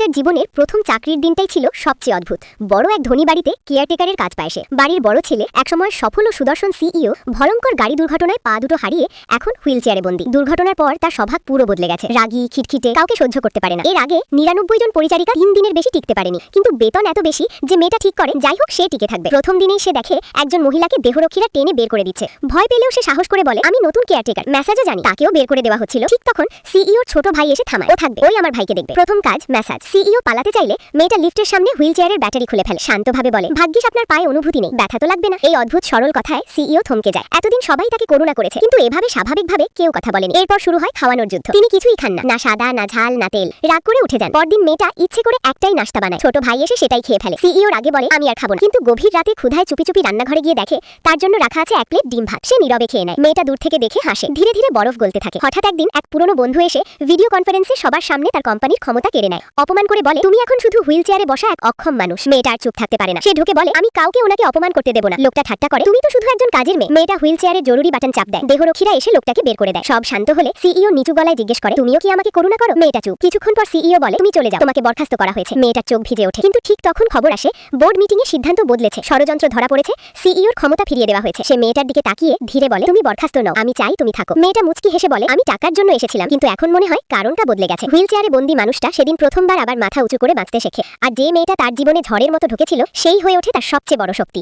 সিইওর জীবনের প্রথম চাকরির দিনটাই ছিল সবচেয়ে অদ্ভুত। বড় এক ধনী বাড়িতে কেয়ারটেকারের কাজ পায় সে। বাড়ির বড় ছেলে, একসময় সফল ও সুদর্শন সিইও, ভয়ঙ্কর গাড়ি দুর্ঘটনায় পা দুটো হারিয়ে এখন হুইল চেয়ারে বন্দী। দুর্ঘটনার পর তার স্বভাব পুরো বদলে গেছে। রাগী, খিটখিটে, কাউকে সহ্য করতে পারে না। এর আগে 99 জন পরিচারিকা 3 দিনের বেশি টিকতে পারেনি, কিন্তু বেতন এত বেশি যে মেয়েটা ঠিক করে যাই হোক সে টিকে থাকবে। প্রথম দিনেই সে দেখে একজন মহিলাকে দেহরক্ষীরা টেনে বের করে দিচ্ছে। ভয় পেলেও সে সাহস করে বলে, আমি নতুন কেয়ারটেকার, ম্যাসাজও জানি। তাকেও বের করে দেওয়া হচ্ছিল। ঠিক তখন সিইওর ছোট ভাই এসে থামায়। ও থাকবে, ওই আমার ভাইকে দেখবে। প্রথম কাজ ম্যাসাজ। সিইও পালাতে চাইলে মেয়েটা লিফটের সামনে হুইল চেয়ারের ব্যাটারি খুলে ফেলে। শান্তভাবে বলে, ভাগ্যিস আপনার পায়ে অনুভূতি নেই, ব্যথা তো লাগবে না। এই অদ্ভুত সরল কথায় সিইও থমকে যায়। এতদিন সবাই তাকে করুণা করেছে, কিন্তু এভাবে স্বাভাবিকভাবে কেউ কথা বলেনি। এরপর শুরু হয় খাওয়ানোর যুদ্ধ। তিনি কিছুই খান না, না সাদা, না ঝাল, না তেল। রাগ করে উঠে যান। পরদিন মেয়েটা ইচ্ছে করে একটাই নাস্তা বানায়। ছোট ভাই এসে সেটাই খেয়ে ফেলে। সিইওর আগে বলে, আমি আর খাবো না, কিন্তু গভীর রাতে ক্ষুধায় চুপি চুপি রান্নাঘরে গিয়ে দেখে তার জন্য রাখা আছে 1 প্লেট ডিম ভাত। সে নীরবে খেয়ে নেয়। মেয়েটা দূর থেকে দেখে হাসে। ধীরে ধীরে বরফ গলতে থাকে। হঠাৎ একদিন এক পুরনো বন্ধু এসে ভিডিও কনফারেন্সে সবার সামনে তার কোম্পানির ক্ষমতা কেড়ে নেয়। অপমান করে বলে, তুমি এখন শুধু হুইল চেয়ারে বসা এক অক্ষম মানুষ। মেয়েটা আর চুপ থাকতে পারে না। সে ঢুকে বলে, আমি কাউকে ওনাকে অপমান করতে দেব না। লোকটা ঠাট্টা করে, তুমি তো শুধু একজন কাজের মেয়ে। মেয়েটা হুইল চেয়ারে জরুরি বাটন চাপ দেয়। দেহরক্ষীরা এসে লোকটাকে বের করে দেয়। সব শান্ত হলে সিইও নিচু গলায় জিজ্ঞেস করে, তুমিও কি আমাকে করুণা করো? মেয়েটা চুপ। কিছুক্ষণ পর সিইও বলে, তুমি চলে যাও, তোমাকে বরখাস্ত করা হয়েছে। মেয়েটার চোখ ভিজে ওঠে। কিন্তু ঠিক তখন খবর আসে বোর্ড মিটিং এ সিদ্ধান্ত বদলেছে। ষড়যন্ত্র ধরা পড়েছে। সিইওর ক্ষমতা ফিরিয়ে দেওয়া হয়েছে। সে মেয়েটার দিকে তাকিয়ে ধীরে বলে, তুমি বরখাস্ত নও, আমি চাই তুমি থাকো। মেয়েটা মুচকি হেসে বলে, আমি টাকার জন্য এসেছিলাম, কিন্তু এখন মনে হয় কারণটা বদলে গেছে। হুইল চেয়ারে বন্দী মানুষটা সেদিন প্রথমবার আবার মাথা উঁচু করে বাঁচতে শেখে। আর যে মেয়েটা তার জীবনে ঝড়ের মতো ঢুকেছিল সেই হয়ে ওঠে তার সবচেয়ে বড় শক্তি।